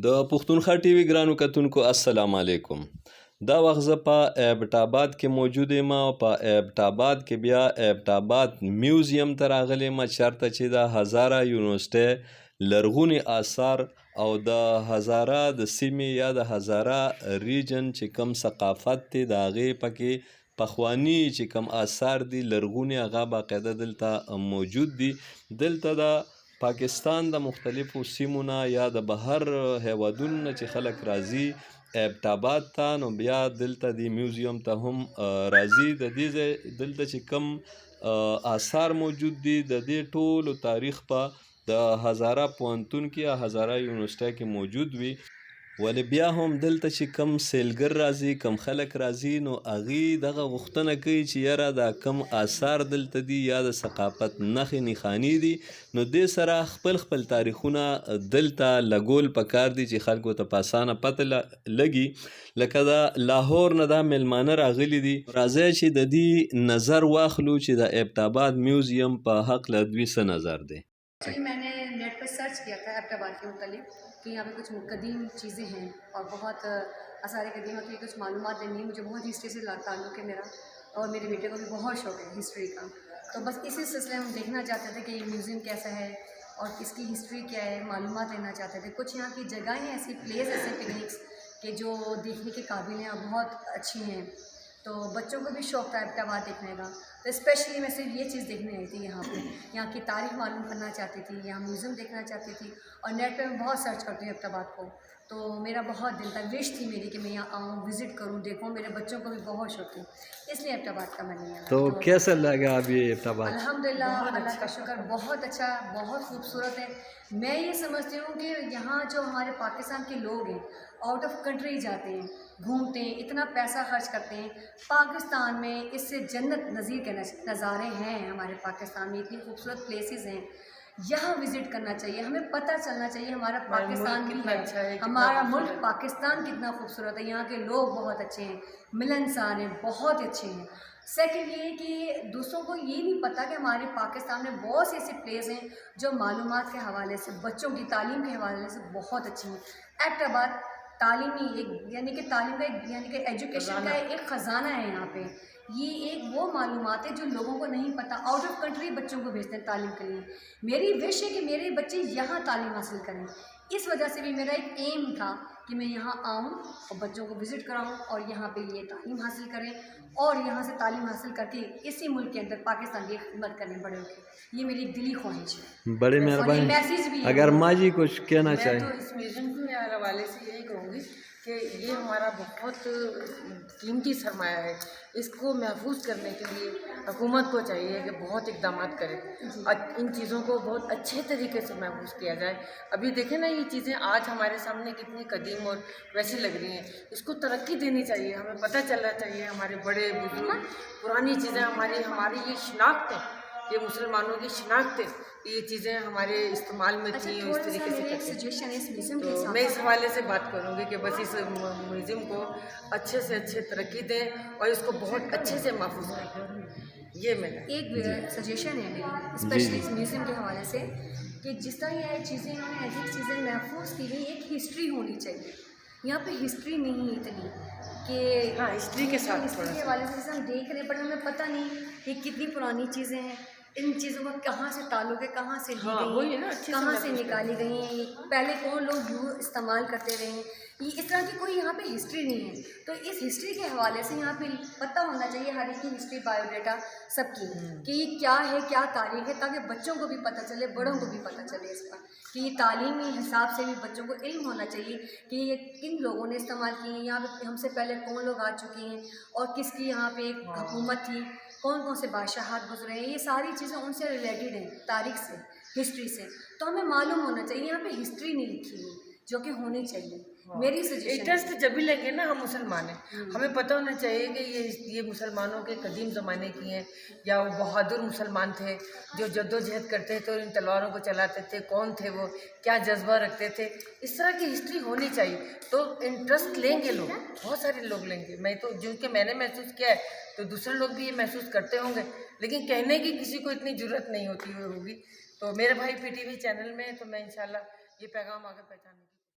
د پښتونخوا ټي وي ګرانو کتونکو السلام علیکم. دا وخت زه په ایبټ آباد کې موجود یم او په ایبټ آباد کې بیا ایبټ آباد میوزیم ته راغلی یم چېرته چې د هزاره یونیورسټۍ لرغوني آثار او د هزاره د سیمې یا د هزاره ریجن چې کوم ثقافت دی د هغې پکې پخواني چې کوم آثار دي لرغوني هغه باقاعده دلته موجود دي. دلته د پاکستان د مختلفو سیمو نه یا د بهر هیوادونو نه چې خلک راځي ایبټ آباد ته نو بیا دلته د میوزیم ته هم راځي. د دې ځای دلته چې کوم آثار موجود دي د دې ټولو تاریخ په د هزاره پوهنتون کې یا هزاره یونیورسټۍ کې موجود وي. ولې بیا هم دلته چې کم سیلګر راځي کم خلک راځي نو هغې دغه غوښتنه کوي چې یاره دا کم آثار دلته دي یا د ثقافت نښې نښانې دي نو دې سره خپل خپل تاریخونه دلته لګول پکار دي چې خلکو ته په اسانه پته لګي. لکه د لاهور نه دا میلمانه راغلي دي راځئ چې د دې نظر واخلو چې د ایبټ آباد میوزیم په هکله دوی څه نظر دی. میں نے نیٹ پہ سرچ کیا تھا ایبٹ آباد کے متعلق کہ یہاں پہ کچھ قدیم چیزیں ہیں اور بہت آثار قدیمہ کی کچھ معلومات دینی ہے. مجھے بہت ہسٹری سے تعلق ہے میرا اور میرے بیٹے کو بھی بہت شوق ہے ہسٹری کا. تو بس اسی سلسلے ہم دیکھنا چاہتے تھے کہ یہ میوزیم کیسا ہے اور اس کی ہسٹری کیا ہے معلومات لینا چاہتے تھے. کچھ یہاں کی جگہیں ایسی پلیس ایسے پکنکس کہ جو دیکھنے کے قابل ہیں اور بہت اچھی ہیں. تو بچوں کو بھی شوق تھا ایبٹ آباد دیکھنے کا. تو اسپیشلی میں صرف یہ چیز دیکھنے آئی تھی یہاں پہ یہاں کی تاریخ معلوم کرنا چاہتی تھی یہاں میوزیم دیکھنا چاہتی تھی. اور نیٹ پہ میں بہت سرچ کرتی ہوں ایبٹ آباد کو. تو میرا بہت دل تھا وش تھی میری کہ میں یہاں آؤں وزٹ کروں دیکھوں. میرے بچوں کو بھی بہت شوق ہے اس لیے ایبٹ آباد کا میں نے یہاں. تو کیسا لگا ابھی ایبٹ آباد؟ الحمدللہ اللہ کا شکر بہت اچھا بہت خوبصورت ہے. میں یہ سمجھتی ہوں کہ یہاں جو ہمارے پاکستان کے لوگ ہیں آؤٹ آف کنٹری جاتے ہیں گھومتے ہیں اتنا پیسہ خرچ کرتے ہیں. پاکستان میں اس سے جنت نظیر کے نظارے ہیں. ہمارے پاکستان میں اتنی خوبصورت پلیسز ہیں یہاں وزٹ کرنا چاہیے. ہمیں پتہ چلنا چاہیے ہمارا پاکستان کتنا اچھا ہے ہمارا ملک پاکستان کتنا خوبصورت ہے. یہاں کے لوگ بہت اچھے ہیں ملنسار ہیں بہت اچھے ہیں. سیکنڈ یہ کہ دوسروں کو یہ نہیں پتہ کہ ہمارے پاکستان میں بہت سی ایسی پلیس ہیں جو معلومات کے حوالے سے بچوں کی تعلیم کے حوالے سے بہت اچھی ہیں. ایبٹ آباد تعلیمی ایک یعنی کہ تعلیم کا یعنی کہ ایجوکیشن کا ایک خزانہ ہے. یہاں پہ یہ ایک وہ معلومات ہے جو لوگوں کو نہیں پتہ. آؤٹ آف کنٹری بچوں کو بھیجتے ہیں تعلیم کے لیے. میری وش ہے کہ میرے بچے یہاں تعلیم حاصل کریں. اس وجہ سے بھی میرا ایک ایم تھا کہ میں یہاں آؤں اور بچوں کو وزٹ کراؤں اور یہاں پہ یہ تعلیم حاصل کریں اور یہاں سے تعلیم حاصل کر کے اسی ملک کے اندر پاکستان کی خدمت کریں بڑے ہو کے. یہ میری دلی خواہش ہے. بڑی مہربانی. میسیج بھی اگر ماں جی کچھ کہنا چاہیں. میں تو اس میوزیم کے حوالے سے یہی کہوں گی کہ یہ ہمارا بہت قیمتی سرمایہ ہے. اس کو محفوظ کرنے کے لیے حکومت کو چاہیے کہ بہت اقدامات کرے ان چیزوں کو بہت اچھے طریقے سے محفوظ کیا جائے. ابھی دیکھیں نا یہ چیزیں آج ہمارے سامنے کتنی قدیم اور ویسی لگ رہی ہیں. اس کو ترقی دینی چاہیے. ہمیں پتہ چلنا چاہیے ہمارے بڑے بزرگ پرانی چیزیں ہماری یہ شناخت ہے یہ مسلمانوں کی شناخت ہے. یہ چیزیں ہمارے استعمال میں تھیں اس طریقے سے کرتے. تو میں اس حوالے سے بات کروں گی کہ بس اس میوزیم کو اچھے سے اچھے ترقی دیں اور اس کو بہت اچھے سے محفوظ کریں. یہ میرا ایک سجیشن ہے میری اسپیشلی اس میوزیم کے حوالے سے کہ جس طرح یہ چیزیں انہوں نے ایسی چیزیں محفوظ کی گئی ایک ہسٹری ہونی چاہیے. یہاں پہ ہسٹری نہیں ہے اتنی کہ ہاں ہسٹری کے ساتھ ہسٹری کے حوالے سے ہم دیکھ رہے ہیں بٹ ہمیں پتہ نہیں کہ کتنی پرانی چیزیں ہیں. ان چیزوں کا کہاں سے تعلق ہے کہاں سے لی گئی ہیں کہاں سے نکالی گئی ہیں پہلے کون لوگ یوں استعمال کرتے رہے ہیں. یہ اس طرح کی کوئی یہاں پہ ہسٹری نہیں ہے. تو اس ہسٹری کے حوالے سے یہاں پہ پتہ ہونا چاہیے ہر ایک کی ہسٹری بایو ڈیٹا سب کی کہ یہ کیا ہے کیا تاریخ ہے تاکہ بچوں کو بھی پتہ چلے بڑوں کو بھی پتہ چلے اس کا کہ یہ تعلیمی حساب سے بھی بچوں کو علم ہونا چاہیے کہ یہ کن لوگوں نے استعمال کی ہیں. یہاں پہ ہم سے پہلے کون لوگ آ چکے ہیں اور کس کی یہاں پہ ایک حکومت تھی کون کون سے بادشاہات گزرے ہیں. یہ ساری چیزیں ان سے ریلیٹڈ ہیں تاریخ سے ہسٹری سے. تو ہمیں معلوم ہونا چاہیے. یہاں پہ ہسٹری نہیں لکھی ہوئی جو کہ ہونی چاہیے. میری سجیشن انٹرسٹ جب بھی لگے نا ہم مسلمان ہیں ہمیں پتہ ہونا چاہیے کہ یہ مسلمانوں کے قدیم زمانے کی ہیں یا وہ بہادر مسلمان تھے جو جد و جہد کرتے تھے اور ان تلواروں کو چلاتے تھے. کون تھے وہ کیا جذبہ رکھتے تھے. اس طرح کی ہسٹری ہونی چاہیے. تو انٹرسٹ لیں گے لوگ بہت سارے لوگ لیں گے. میں تو جو کہ میں نے محسوس کیا ہے تو دوسرے لوگ بھی یہ محسوس کرتے ہوں گے لیکن کہنے کی کسی کو اتنی ضرورت نہیں ہوتی ہوگی. تو میرے بھائی PTV چینل میں تو میں انشاءاللہ یہ پیغام آگے پہنچانے کی